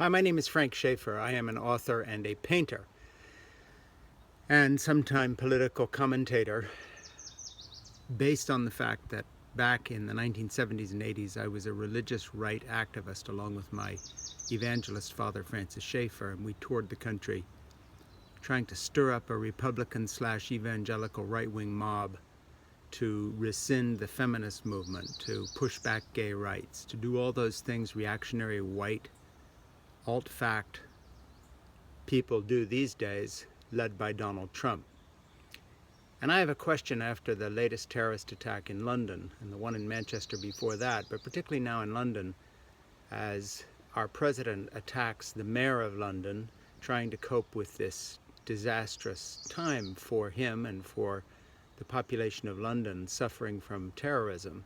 Hi, my name is Frank Schaeffer. I am an author and a painter, and sometime political commentator, based on the fact that back in the 1970s and 80s I was a religious right activist along with my evangelist father Francis Schaeffer, and we toured the country trying to stir up a Republican/evangelical right-wing mob to rescind the feminist movement, to push back gay rights, to do all those things reactionary white alt-fact people do these days, led by Donald Trump. And I have a question after the latest terrorist attack in London and the one in Manchester before that, but particularly now in London, as our president attacks the mayor of London, trying to cope with this disastrous time for him and for the population of London suffering from terrorism.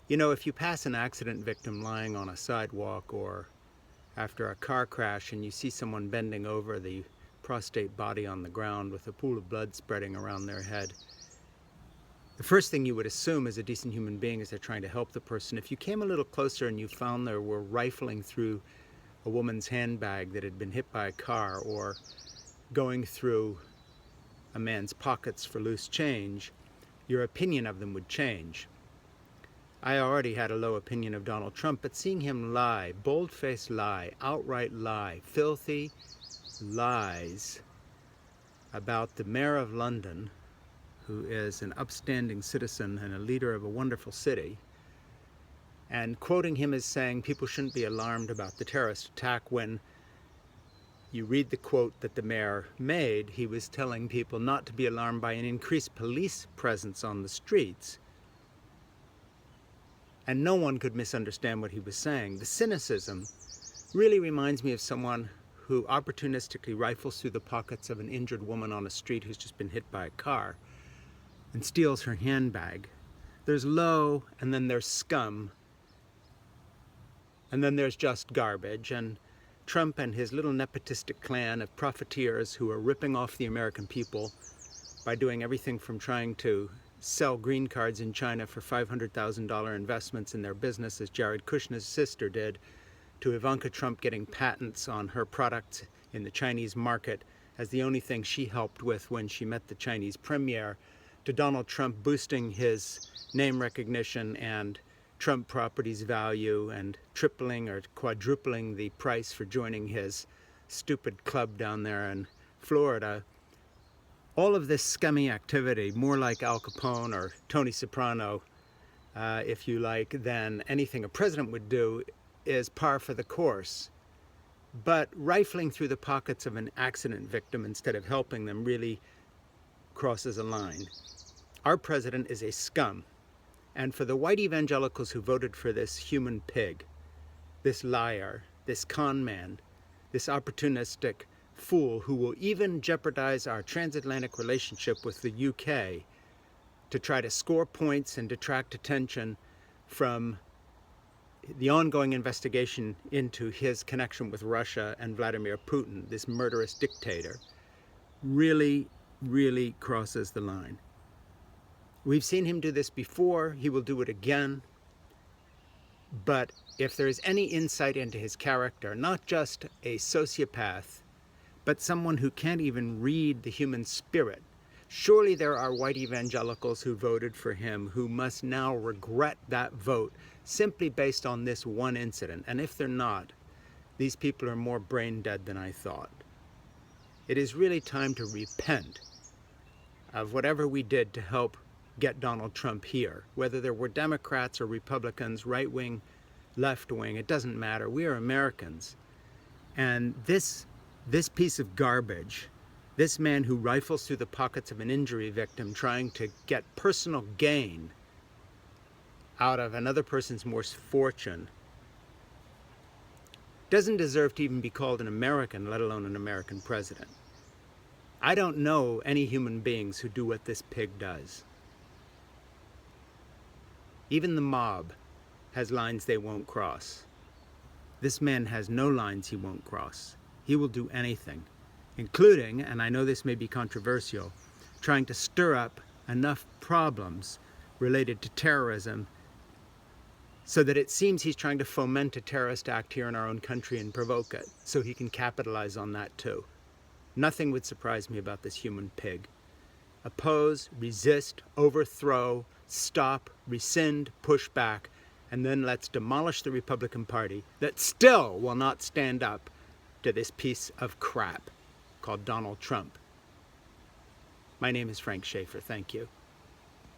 You know, if you pass an accident victim lying on a sidewalk or after a car crash and you see someone bending over the prostrate body on the ground with a pool of blood spreading around their head, the first thing you would assume as a decent human being is they're trying to help the person. If you came a little closer and you found they were rifling through a woman's handbag that had been hit by a car or going through a man's pockets for loose change, your opinion of them would change. I already had a low opinion of Donald Trump, but seeing him lie, bold-faced lie, outright lie, filthy lies about the mayor of London, who is an upstanding citizen and a leader of a wonderful city, and quoting him as saying people shouldn't be alarmed about the terrorist attack, when you read the quote that the mayor made, he was telling people not to be alarmed by an increased police presence on the streets. And no one could misunderstand what he was saying. The cynicism really reminds me of someone who opportunistically rifles through the pockets of an injured woman on a street who's just been hit by a car and steals her handbag. There's low, and then there's scum, and then there's just garbage. And Trump and his little nepotistic clan of profiteers who are ripping off the American people by doing everything from trying to sell green cards in China for $500,000 investments in their business, as Jared Kushner's sister did, to Ivanka Trump getting patents on her products in the Chinese market as the only thing she helped with when she met the Chinese premier, to Donald Trump boosting his name recognition and Trump properties value and tripling or quadrupling the price for joining his stupid club down there in Florida. All of this scummy activity, more like Al Capone or Tony Soprano, if you like, than anything a president would do, is par for the course. But rifling through the pockets of an accident victim instead of helping them really crosses a line. Our president is a scum. And for the white evangelicals who voted for this human pig, this liar, this con man, this opportunistic fool who will even jeopardize our transatlantic relationship with the UK to try to score points and detract attention from the ongoing investigation into his connection with Russia and Vladimir Putin, this murderous dictator, really, really crosses the line. We've seen him do this before. He will do it again. But if there is any insight into his character, not just a sociopath, but someone who can't even read the human spirit, surely there are white evangelicals who voted for him who must now regret that vote simply based on this one incident. And if they're not, these people are more brain dead than I thought. It is really time to repent of whatever we did to help get Donald Trump here. Whether there were Democrats or Republicans, right-wing, left-wing, it doesn't matter. We are Americans. And this piece of garbage, this man who rifles through the pockets of an injury victim trying to get personal gain out of another person's misfortune, doesn't deserve to even be called an American, let alone an American president. I don't know any human beings who do what this pig does. Even the mob has lines they won't cross. This man has no lines he won't cross. He will do anything, including, and I know this may be controversial, trying to stir up enough problems related to terrorism so that it seems he's trying to foment a terrorist act here in our own country and provoke it, so he can capitalize on that too. Nothing would surprise me about this human pig. Oppose, resist, overthrow, stop, rescind, push back, and then let's demolish the Republican Party that still will not stand up to this piece of crap called Donald Trump. My name is Frank Schaeffer. Thank you.